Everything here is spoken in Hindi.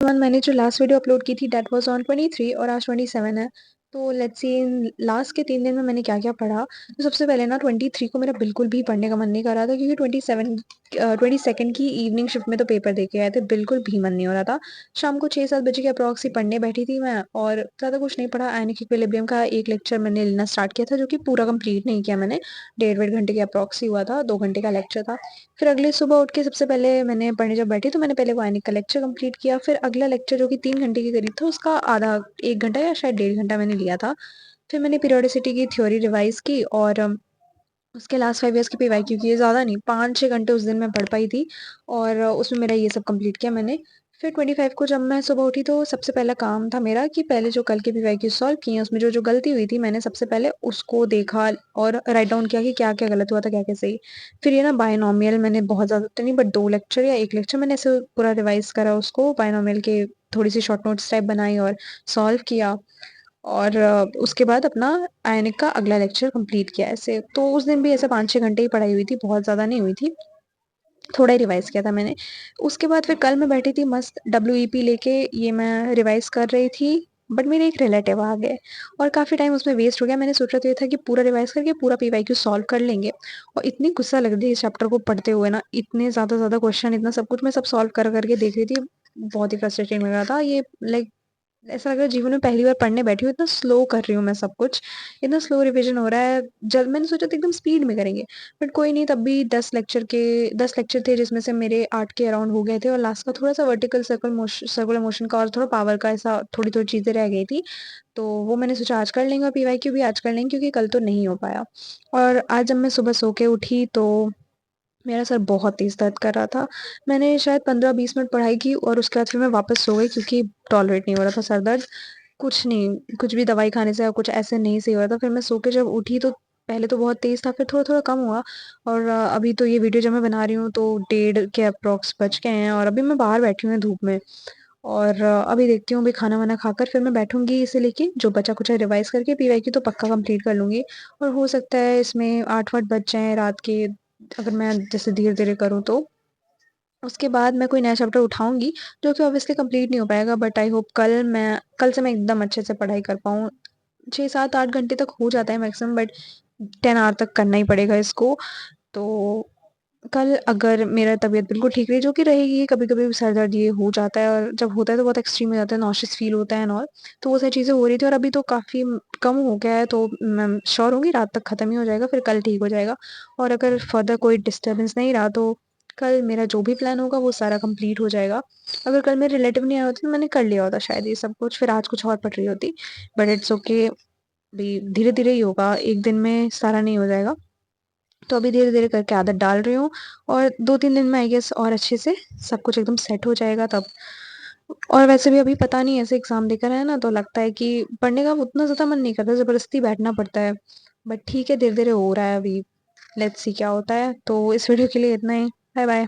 मैंने जो लास्ट वीडियो अपलोड की थी दैट वाज ऑन 23 और आज 27 है। तो लेट्स सी इन लास्ट के 3 दिन में मैंने क्या क्या पढ़ा। तो सबसे पहले ना 23 को मेरा बिल्कुल भी पढ़ने का मन नहीं कर रहा था क्योंकि 22nd की इवनिंग शिफ्ट में तो पेपर दे के आए थे, बिल्कुल भी मन नहीं हो रहा था। शाम को 6-7 बजे के अप्रॉक्स ही पढ़ने बैठी थी मैं और ज़्यादा कुछ नहीं पढ़ा। आयनिक इक्विलिब्रियम का एक लेक्चर मैंने लेना स्टार्ट किया था जो कि पूरा कंप्लीट नहीं किया मैंने। 1.5 घंटे के अप्रॉक्स ही हुआ था, 2 घंटे का लेक्चर था। फिर अगले सुबह उठ के सबसे पहले मैंने पढ़ने जब बैठी तो मैंने पहले वो आयनिक का लेक्चर कंप्लीट किया। फिर अगला लेक्चर जो कि 3 घंटे के करीब था उसका आधा 1 घंटा या शायद 1.5 घंटा मैंने लिया था। फिर मैंने पीरियोडिसिटी की थ्योरी रिवाइज की और उसके लास्ट 5 ईयर्स की पीवाईक्यू की, ज़्यादा नहीं 5-6 घंटे उस दिन मैं पढ़ पाई थी और उसमें मेरा ये सब कंप्लीट किया मैंने। फिर 25 को जब मैं सुबह उठी तो सबसे पहला काम था मेरा कि पहले जो कल के पीवाईक्यू सॉल्व किए उसमें जो जो गलती हुई थी मैंने सबसे पहले उसको देखा और राइट डाउन किया कि क्या क्या गलत हुआ था, क्या क्या सही। फिर ये ना बायनॉमियल मैंने बहुत ज़्यादा तो नहीं बट 2 लेक्चर या 1 लेक्चर मैंने ऐसे पूरा रिवाइज करा उसको, बायनॉमियल के थोड़ी सी शॉर्ट नोट्स टाइप बनाई और सॉल्व किया। और उसके बाद अपना आयनिक का अगला लेक्चर कंप्लीट किया ऐसे। तो उस दिन भी ऐसे 5-6 घंटे ही पढ़ाई हुई थी, बहुत ज़्यादा नहीं हुई थी, थोड़ा ही रिवाइज किया था मैंने। उसके बाद फिर कल मैं बैठी थी मस्त WEP लेके, ये मैं रिवाइज कर रही थी बट मेरे एक रिलेटिव आ गए और काफ़ी टाइम उसमें वेस्ट हो गया। मैंने सोचा तो ये था कि पूरा रिवाइज करके पूरा PYQ सॉल्व कर लेंगे और इतनी गुस्सा लग रही थी इस चैप्टर को पढ़ते हुए ना, इतने ज़्यादा क्वेश्चन, इतना सब कुछ मैं सब सॉल्व कर करके देख रही थी। बहुत ही फ्रस्ट्रेटिंग लग रहा था ये, लाइक ऐसा लग रहा है जीवन में पहली बार पढ़ने बैठी हूँ, इतना स्लो कर रही हूँ मैं सब कुछ, इतना स्लो रिवीजन हो रहा है। जब मैंने सोचा था एकदम स्पीड में करेंगे बट कोई नहीं, तब भी 10 लेक्चर थे जिसमें से मेरे 8 के अराउंड हो गए थे और लास्ट का थोड़ा सा वर्टिकल सर्कुलर मोशन का और थोड़ा पावर का ऐसा थोड़ी थोड़ी चीज़ें रह गई थी। तो वो मैंने सोचा आज कर लेंगे और PYQ भी आज कर लेंगे क्योंकि कल तो नहीं हो पाया। और आज जब मैं सुबह सो के उठी तो मेरा सर बहुत तेज़ दर्द कर रहा था। मैंने शायद 15-20 मिनट पढ़ाई की और उसके बाद फिर मैं वापस सो गई क्योंकि टॉलरेट नहीं हो रहा था सर दर्द। कुछ नहीं, कुछ भी दवाई खाने से या कुछ ऐसे नहीं सही हो रहा था। फिर मैं सो के जब उठी तो पहले तो बहुत तेज़ था, फिर थोड़ा-थोड़ा कम हुआ और अभी तो ये वीडियो जब मैं बना रही हूँ तो 1:30 के अप्रॉक्स बज गए हैं और अभी मैं बाहर बैठी हूँ धूप में। और अभी देखती हूँ, अभी खाना-वाना खाकर फिर मैं बैठूँगी इसे लेके, जो बचा-कुचा रिवाइज़ करके PYQ तो पक्का कंप्लीट कर लूँगी और हो सकता है इसमें 8 वाट बज जाएँ रात के, अगर मैं जैसे धीरे-धीरे करूँ तो। उसके बाद मैं कोई नया चैप्टर उठाऊँगी, जो कि ऑब्वियसली कंप्लीट नहीं हो पाएगा बट आई होप कल से मैं एकदम अच्छे से पढ़ाई कर पाऊँ। 6-7-8 घंटे तक हो जाता है मैक्सिमम बट 10 आवर तक करना ही पड़ेगा इसको। तो कल अगर मेरा तबीयत बिल्कुल ठीक रही, जो कि रहेगी, कभी-कभी सर दर्द ये हो जाता है और जब होता है तो बहुत एक्सट्रीम हो जाता है, नॉशियस फ़ील होता है एंड ऑल। तो वो सारी चीज़ें हो रही थी और अभी तो काफ़ी कम हो गया है, तो मैं श्योर हूँ कि रात तक ख़त्म ही हो जाएगा, फिर कल ठीक हो जाएगा। और अगर फर्दर कोई डिस्टर्बेंस नहीं रहा तो कल मेरा जो भी प्लान होगा वो सारा कंप्लीट हो जाएगा। अगर कल मेरे रिलेटिव नहीं आए होते तो मैंने कर लिया होता शायद ये सब कुछ, फिर आज कुछ और पढ़ रही होती। बट इट्स ओके, अभी धीरे-धीरे ही होगा, एक दिन में सारा नहीं हो जाएगा। तो अभी धीरे-धीरे करके आदत डाल रही हूँ और 2-3 दिन में आई गेस और अच्छे से सब कुछ एकदम सेट हो जाएगा तब। और वैसे भी अभी पता नहीं, ऐसे एग्ज़ाम देकर आए ना तो लगता है कि पढ़ने का उतना ज़्यादा मन नहीं करता, ज़बरदस्ती बैठना पड़ता है। बट ठीक है, धीरे-धीरे हो रहा है अभी। लेट्स सी क्या होता है। तो इस वीडियो के लिए इतना ही। Bye bye.